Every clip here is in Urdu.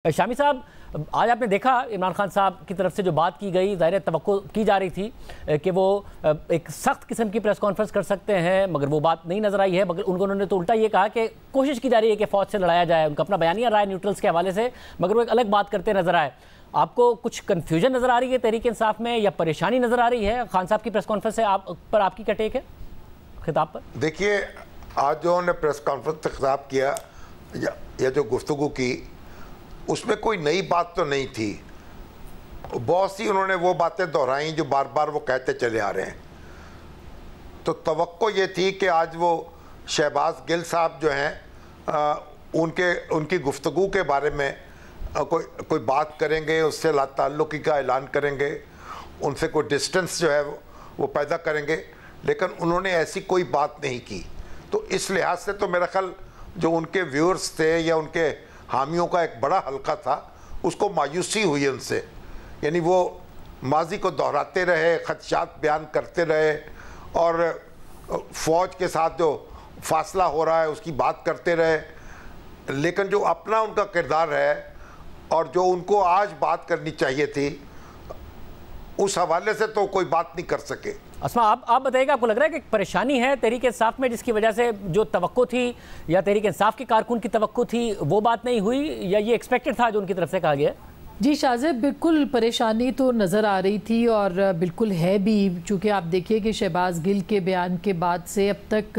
شامی صاحب، آج آپ نے دیکھا عمران خان صاحب کی طرف سے جو بات کی گئی، ظاہر توقع کی جا رہی تھی کہ وہ ایک سخت قسم کی پریس کانفرنس کر سکتے ہیں، مگر وہ بات نہیں نظر آئی ہے۔ مگر انہوں نے تو الٹا یہ کہا کہ کوشش کی جا رہی ہے کہ فوج سے لڑایا جائے۔ ان کا اپنا بیانیہ رہا ہے نیوٹرلز کے حوالے سے، مگر وہ ایک الگ بات کرتے نظر آئے۔ آپ کو کچھ کنفیوژن نظر آ رہی ہے تحریک انصاف میں، یا پریشانی نظر آ رہی ہے خان صاحب کی پریس کانفرنس سے پر؟ آپ کی کیا ٹیک ہے خطاب پر؟ دیکھیے، آج جو انہوں نے پریس کانفرنس سے خطاب کیا یا جو گفتگو کی، اس میں کوئی نئی بات تو نہیں تھی۔ بہت سی انہوں نے وہ باتیں دہرائیں جو بار بار وہ کہتے چلے آ رہے ہیں۔ تو توقع یہ تھی کہ آج وہ شہباز گل صاحب جو ہیں ان کی گفتگو کے بارے میں کوئی بات کریں گے، اس سے لا تعلقی کا اعلان کریں گے، ان سے کوئی ڈسٹنس جو ہے وہ پیدا کریں گے، لیکن انہوں نے ایسی کوئی بات نہیں کی۔ تو اس لحاظ سے تو میرا خیال جو ان کے ویورز تھے یا ان کے حامیوں کا ایک بڑا حلقہ تھا، اس کو مایوسی ہوئی ان سے۔ یعنی وہ ماضی کو دہراتے رہے، خدشات بیان کرتے رہے، اور فوج کے ساتھ جو فاصلہ ہو رہا ہے اس کی بات کرتے رہے، لیکن جو اپنا ان کا کردار ہے اور جو ان کو آج بات کرنی چاہیے تھی، اس حوالے سے تو کوئی بات نہیں کر سکے۔ اسما، آپ بتائیے گا، آپ کو لگ رہا ہے کہ پریشانی ہے تحریک انصاف میں، جس کی وجہ سے جو توقع تھی یا تحریک انصاف کے کارکن کی توقع تھی وہ بات نہیں ہوئی، یا یہ ایکسپیکٹڈ تھا جو ان کی طرف سے کہا گیا؟ جی شاہزیب، بالکل پریشانی تو نظر آ رہی تھی، اور بالکل ہے بھی، چونکہ آپ دیکھیے کہ شہباز گل کے بیان کے بعد سے اب تک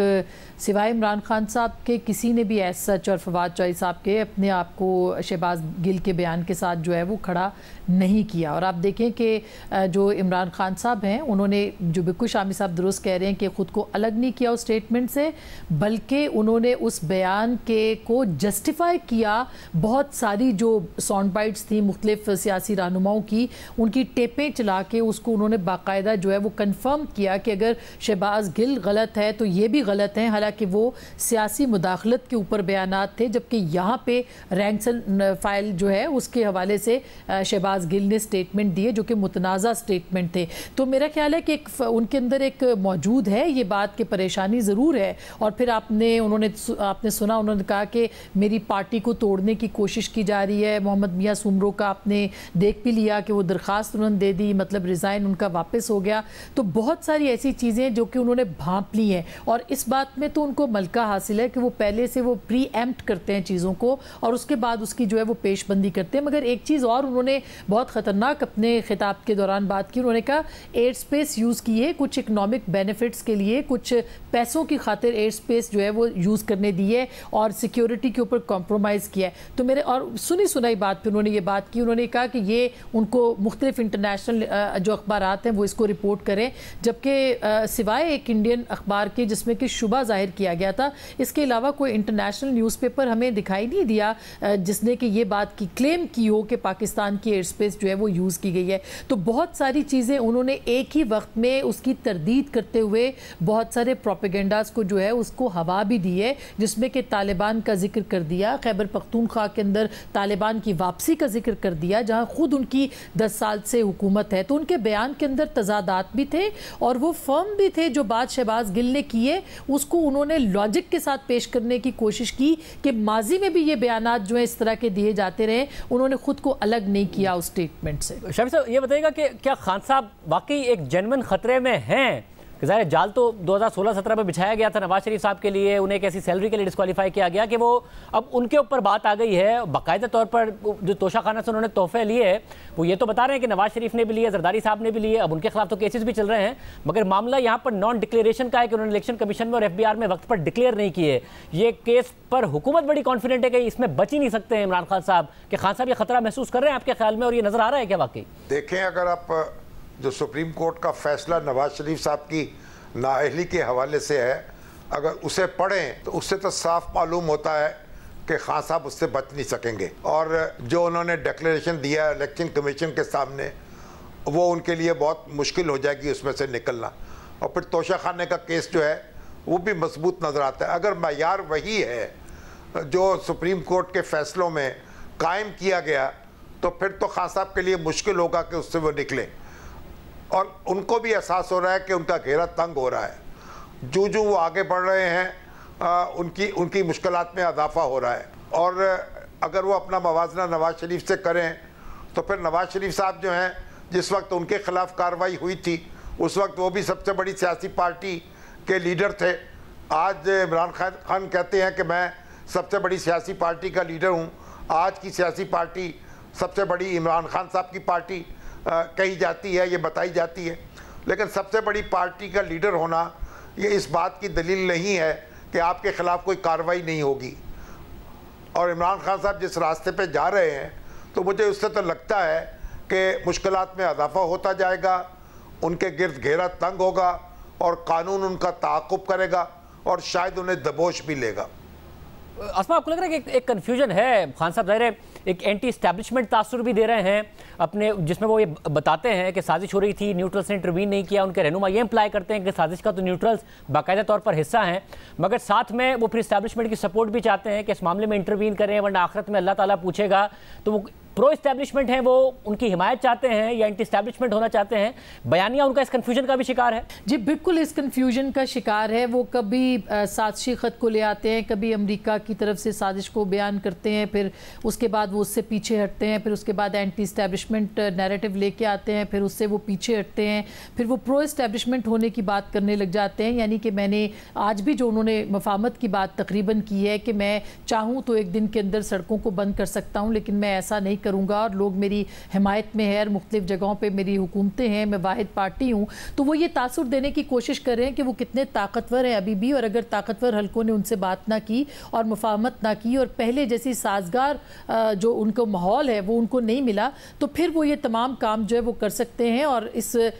سوائے عمران خان صاحب کے کسی نے بھی ایز سچ، اور فواد چوہدری صاحب کے، اپنے آپ کو شہباز گل کے بیان کے ساتھ جو ہے وہ کھڑا نہیں کیا۔ اور آپ دیکھیں کہ جو عمران خان صاحب ہیں، انہوں نے جو بالکل شامی صاحب درست کہہ رہے ہیں کہ خود کو الگ نہیں کیا اس سٹیٹمنٹ سے، بلکہ انہوں نے اس بیان کو جسٹیفائی کیا۔ بہت ساری جو ساؤنڈ بائٹس تھیں مختلف سیاسی رہنماؤں کی، ان کی ٹیپیں چلا کے اس کو انہوں نے باقاعدہ جو ہے وہ کنفرم کیا کہ اگر شہباز گل غلط ہے تو یہ بھی غلط ہیں، حالانکہ وہ سیاسی مداخلت کے اوپر بیانات تھے، جبکہ یہاں پہ رینکس اینڈ فائل جو ہے اس کے حوالے سے شہباز گل نے سٹیٹمنٹ دیے جو کہ متنازع سٹیٹمنٹ تھے۔ تو میرا خیال ہے کہ ان کے اندر ایک موجود ہے یہ بات کہ پریشانی ضرور ہے۔ اور پھر آپ نے سنا، انہوں نے کہا کہ میری پارٹی کو توڑنے کی کوشش کی جا رہی ہے۔ محمد میاں سومرو کا آپ نے دیکھ بھی لیا کہ وہ درخواست انہوں نے دے دی، مطلب ریزائن ان کا واپس ہو گیا۔ تو بہت ساری ایسی چیزیں جو کہ انہوں نے بھانپ لی ہیں، اور اس بات میں تو ان کو ملکہ حاصل ہے کہ وہ پہلے سے وہ پری ایمپٹ کرتے ہیں چیزوں کو، اور اس کے بعد اس کی جو ہے وہ پیش بندی کرتے ہیں۔ مگر ایک چیز اور انہوں نے بہت خطرناک اپنے خطاب کے دوران بات کی، انہوں نے کہا ایئر سپیس یوز کیے کچھ اکنامک بینیفٹس کے لیے، کچھ پیسوں کی خاطر ایئر سپیس جو ہے وہ یوز کرنے دی ہے، اور سیکیورٹی کے اوپر کمپرومائز کیا ہے۔ تو میرے اور سنائی بات پہ انہوں نے یہ بات کی، انہوں نے کہا کہ یہ ان کو مختلف انٹرنیشنل جو اخبارات ہیں وہ اس کو رپورٹ کریں، جبکہ سوائے ایک انڈین اخبار کے جس میں کہ شبہ ظاہر کیا گیا تھا، اس کے علاوہ کوئی انٹرنیشنل نیوز پیپر ہمیں دکھائی نہیں دیا جس نے کہ یہ بات کی کلیم کی ہو کہ پاکستان کی ایئر سپیس جو ہے وہ یوز کی گئی ہے۔ تو بہت ساری چیزیں انہوں نے ایک ہی وقت میں اس کی تردید کرتے ہوئے بہت سارے پروپیگنڈاز کو جو ہے اس کو ہوا بھی دی ہے، جس میں کہ طالبان کا ذکر کر دیا، خیبر پختونخوا کے اندر طالبان کی واپسی کا ذکر کر دیا جہاں خود ان کی 10 سال سے حکومت ہے۔ تو ان کے بیان کے اندر تضادات بھی تھے، اور وہ فرم بھی تھے۔ جو بات شہباز گل نے کی ہے اس کو انہوں نے لاجک کے ساتھ پیش کرنے کی کوشش کی کہ ماضی میں بھی یہ بیانات جو ہیں اس طرح کے دیے جاتے رہے، انہوں نے خود کو الگ نہیں کیا اس سٹیٹمنٹ سے۔ شامی صاحب، یہ بتائیے گا کہ کیا خان صاحب واقعی ایک جینوئن خطرے میں ہیں؟ ظاہر جال تو 2016-17 میں بچھایا گیا تھا نواز شریف صاحب کے لیے، انہیں ایک ایسی سیلری کے لیے ڈسکوالیفائی کیا گیا کہ وہ اب ان کے اوپر بات آ گئی ہے۔ باقاعدہ طور پر جو توشہ خانہ سے انہوں نے تحفے لیے ہیں، وہ یہ تو بتا رہے ہیں کہ نواز شریف نے بھی لیے، زرداری صاحب نے بھی لیے، اب ان کے خلاف تو کیسز بھی چل رہے ہیں، مگر معاملہ یہاں پر نان ڈکلیریشن کا ہے کہ انہوں نے الیکشن کمیشن میں اور ایف بی آر میں وقت پر ڈکلیئر نہیں کیے۔ یہ کیس پر حکومت بڑی کانفیڈنٹ ہے کہ اس میں بچ ہی نہیں سکتے ہیں عمران خان صاحب، کہ خان صاحب یہ خطرہ محسوس کر رہے ہیں آپ کے خیال میں، اور یہ نظر آ رہا ہے کیا واقعی؟ دیکھیں، اگر آپ جو سپریم کورٹ کا فیصلہ نواز شریف صاحب کی نااہلی کے حوالے سے ہے، اگر اسے پڑھیں تو اس سے تو صاف معلوم ہوتا ہے کہ خان صاحب اس سے بچ نہیں سکیں گے، اور جو انہوں نے ڈکلیریشن دیا ہے الیکشن کمیشن کے سامنے، وہ ان کے لیے بہت مشکل ہو جائے گی اس میں سے نکلنا۔ اور پھر توشہ خانے کا کیس جو ہے وہ بھی مضبوط نظر آتا ہے۔ اگر معیار وہی ہے جو سپریم کورٹ کے فیصلوں میں قائم کیا گیا، تو پھر تو خان صاحب کے لیے مشکل ہوگا کہ اس سے وہ نکلیں، اور ان کو بھی احساس ہو رہا ہے کہ ان کا گھیرا تنگ ہو رہا ہے۔ جو وہ آگے بڑھ رہے ہیں ان کی مشکلات میں اضافہ ہو رہا ہے، اور اگر وہ اپنا موازنہ نواز شریف سے کریں تو پھر نواز شریف صاحب جو ہیں جس وقت ان کے خلاف کارروائی ہوئی تھی اس وقت وہ بھی سب سے بڑی سیاسی پارٹی کے لیڈر تھے. آج عمران خان کہتے ہیں کہ میں سب سے بڑی سیاسی پارٹی کا لیڈر ہوں. آج کی سیاسی پارٹی سب سے بڑی عمران خان صاحب کی پارٹی کہی جاتی ہے, یہ بتائی جاتی ہے. لیکن سب سے بڑی پارٹی کا لیڈر ہونا یہ اس بات کی دلیل نہیں ہے کہ آپ کے خلاف کوئی کارروائی نہیں ہوگی. اور عمران خان صاحب جس راستے پہ جا رہے ہیں تو مجھے اس سے تو لگتا ہے کہ مشکلات میں اضافہ ہوتا جائے گا, ان کے گرد گھیرا تنگ ہوگا اور قانون ان کا تعاقب کرے گا اور شاید انہیں دبوچ بھی لے گا. اسما, آپ کو لگ رہا ہے کہ ایک کنفیوژن ہے خان صاحب؟ ظاہر ہے ایک اینٹی اسٹیبلشمنٹ تاثر بھی دے رہے ہیں اپنے, جس میں وہ یہ بتاتے ہیں کہ سازش ہو رہی تھی, نیوٹرلز نے انٹروین نہیں کیا. ان کے رہنما یہ امپلائی کرتے ہیں کہ سازش کا تو نیوٹرلز باقاعدہ طور پر حصہ ہیں, مگر ساتھ میں وہ پھر اسٹیبلشمنٹ کی سپورٹ بھی چاہتے ہیں کہ اس معاملے میں انٹروین کریں ورنہ آخرت میں اللہ تعالیٰ پوچھے گا. تو وہ پرو اسٹیبلشمنٹ ہیں, وہ ان کی حمایت چاہتے ہیں یا اینٹی اسٹیبلشمنٹ ہونا چاہتے ہیں؟ بیانیہ ان کا اس کنفیوژن کا بھی شکار ہے. جی بالکل اس کنفیوژن کا شکار ہے. وہ کبھی سازشی خط کو لے آتے ہیں, کبھی امریکہ کی طرف سے سازش کو بیان کرتے ہیں, پھر اس کے بعد وہ اس سے پیچھے ہٹتے ہیں, پھر اس کے بعد اینٹی اسٹیبلشمنٹ نیریٹو لے کے آتے ہیں, پھر اس سے وہ پیچھے ہٹتے ہیں, پھر وہ پرو اسٹیبلشمنٹ ہونے کی بات کرنے لگ جاتے ہیں. یعنی کہ میں نے آج بھی جو انہوں نے مفاہمت کی بات تقریباً کی ہے کہ میں چاہوں تو ایک دن کے اندر سڑکوں کو بند کر سکتا ہوں, لیکن میں ایسا نہیں کروں گا, اور لوگ میری حمایت میں ہے اور مختلف جگہوں پہ میری حکومتیں ہیں, میں واحد پارٹی ہوں. تو وہ یہ تاثر دینے کی کوشش کر رہے ہیں کہ وہ کتنے طاقتور ہیں ابھی بھی, اور اگر طاقتور حلقوں نے ان سے بات نہ کی اور مفاہمت نہ کی اور پہلے جیسی سازگار جو ان کو ماحول ہے وہ ان کو نہیں ملا, تو پھر وہ یہ تمام کام جو ہے وہ کر سکتے ہیں. اور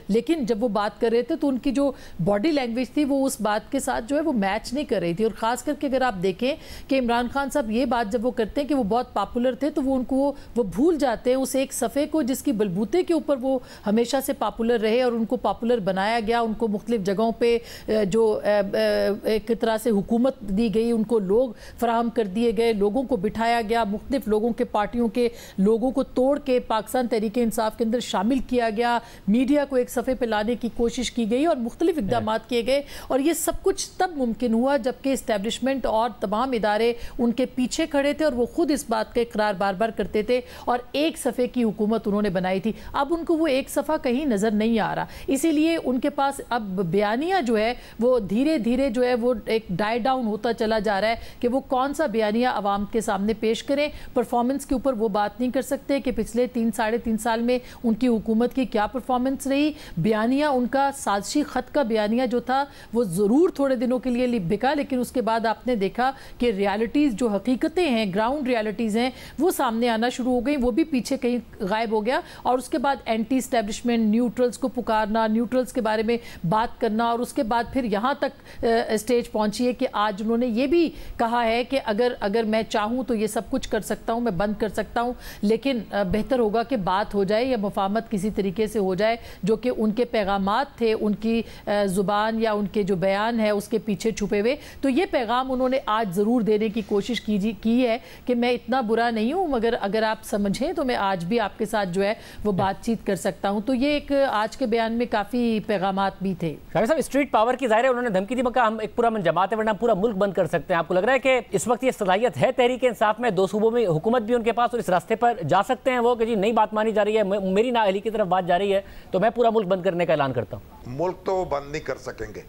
لیکن جب وہ بات کر رہے تھے تو ان کی جو باڈی لینگویج تھی وہ اس بات کے ساتھ جو ہے وہ میچ نہیں کر رہی تھی. اور خاص کر کے اگر آپ دیکھیں کہ عمران خان صاحب یہ بات جب وہ کرتے ہیں کہ وہ بہت پاپولر تھے, تو وہ ان کو وہ بھول جاتے ہیں اس ایک صفحے کو جس کی بلبوتے کے اوپر وہ ہمیشہ سے پاپولر رہے, اور ان کو پاپولر بنایا گیا. ان کو مختلف جگہوں پہ جو ایک طرح سے حکومت دی گئی, ان کو لوگ فراہم کر دیے گئے, لوگوں کو بٹھایا گیا, مختلف لوگوں کے پارٹیوں کے لوگوں کو توڑ کے پاکستان تحریک انصاف کے اندر شامل کیا گیا, میڈیا کو ایک صفحے پہ لانے کی کوشش کی گئی اور مختلف اقدامات کیے گئے. اور یہ سب کچھ تب ممکن ہوا جبکہ اسٹیبلشمنٹ اور تمام ادارے ان کے پیچھے کھڑے تھے اور وہ خود اس بات کا اقرار بار بار کرتے تھے, اور ایک صفحے کی حکومت انہوں نے بنائی تھی. اب ان کو وہ ایک صفحہ کہیں نظر نہیں آ رہا, اسی لیے ان کے پاس اب بیانیہ جو ہے وہ دھیرے دھیرے جو ہے وہ ایک ڈائی ڈاؤن ہوتا چلا جا رہا ہے کہ وہ کون سا بیانیہ عوام کے سامنے پیش کریں. پرفارمنس کے اوپر وہ بات نہیں کر سکتے کہ پچھلے 3-3.5 سال میں ان کی حکومت کی کیا پرفارمنس رہی. بیانیہ ان کا سازشی خط کا بیانیہ جو تھا وہ ضرور تھوڑے دنوں کے لیے بکا, لیکن اس کے بعد آپ نے دیکھا کہ ریالٹیز جو حقیقتیں ہیں, گراؤنڈ ریالٹیز ہیں, وہ سامنے آنا شروع ہو گئی, وہ بھی پیچھے کہیں غائب ہو گیا. اور اس کے بعد اینٹی اسٹیبلشمنٹ, نیوٹرلز کو پکارنا, نیوٹرلز کے بارے میں بات کرنا, اور اس کے بعد پھر یہاں تک اسٹیج پہنچی ہے کہ آج انہوں نے یہ بھی کہا ہے کہ اگر میں چاہوں تو یہ سب کچھ کر سکتا ہوں, میں بند کر سکتا ہوں, لیکن بہتر ہوگا کہ بات ہو جائے یا مفاہمت کسی طریقے سے ہو جائے. جو کہ ان کے پیغامات تھے, ان کی زبان یا ان کے جو بیان ہے اس کے پیچھے چھپے ہوئے, تو یہ پیغام انہوں نے آج ضرور دینے کی کوشش کی ہے کہ میں اتنا برا نہیں ہوں, مگر اگر آپ سمجھیں تو میں آج بھی آپ کے ساتھ جو ہے وہ بات چیت کر سکتا ہوں. تو یہ ایک آج کے بیان میں کافی پیغامات بھی تھے. شاہد صاحب, اسٹریٹ پاور کی ظاہر ہے انہوں نے دھمکی دی, مکہ ہم ایک پورا من جماعت ہے ورنہ پورا ملک بند کر سکتے ہیں. آپ کو لگ رہا ہے کہ اس وقت یہ صلاحیت ہے تحریک انصاف میں, 2 صوبوں میں حکومت بھی ان کے پاس, اور اس راستے پر جا سکتے ہیں وہ کہ جی نئی بات مانی جا رہی ہے, میری نااہلی کی طرف بات جا رہی ہے, تو میں پورا ملک بند کرنے کا اعلان کرتا ہوں؟ ملک تو وہ بند نہیں کر سکیں گے,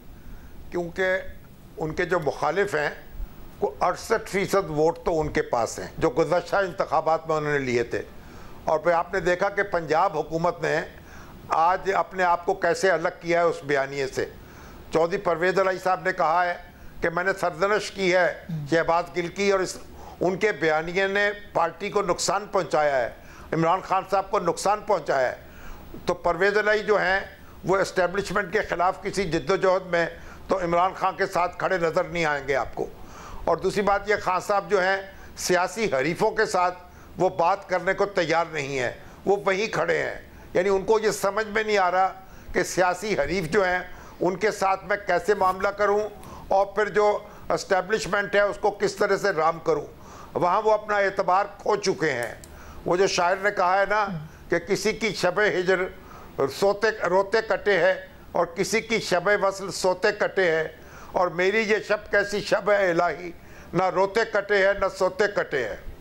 کیونکہ ان کے جو مخالف ہیں کو 68% ووٹ تو ان کے پاس ہیں جو گزشتہ انتخابات میں انہوں نے لیے تھے. اور پھر آپ نے دیکھا کہ پنجاب حکومت نے آج اپنے آپ کو کیسے الگ کیا ہے اس بیانیے سے. چودھری پرویز الہی صاحب نے کہا ہے کہ میں نے سرزنش کی ہے شہباز گل کی, اور ان کے بیانیے نے پارٹی کو نقصان پہنچایا ہے, عمران خان صاحب کو نقصان پہنچایا ہے. تو پرویز الہی جو ہیں وہ اسٹیبلشمنٹ کے خلاف کسی جد و جہد میں تو عمران خان کے ساتھ کھڑے نظر نہیں آئیں گے آپ کو. اور دوسری بات یہ, خان صاحب جو ہیں سیاسی حریفوں کے ساتھ وہ بات کرنے کو تیار نہیں ہیں, وہ وہیں کھڑے ہیں. یعنی ان کو یہ سمجھ میں نہیں آ رہا کہ سیاسی حریف جو ہیں ان کے ساتھ میں کیسے معاملہ کروں, اور پھر جو اسٹیبلشمنٹ ہے اس کو کس طرح سے رام کروں. وہاں وہ اپنا اعتبار کھو چکے ہیں. وہ جو شاعر نے کہا ہے نا کہ کسی کی شب ہجر روتے کٹے ہے اور کسی کی شب وصل سوتے کٹے ہے, اور میری یہ شب کیسی شب ہے الہی, نہ روتے کٹے ہے نہ سوتے کٹے ہے.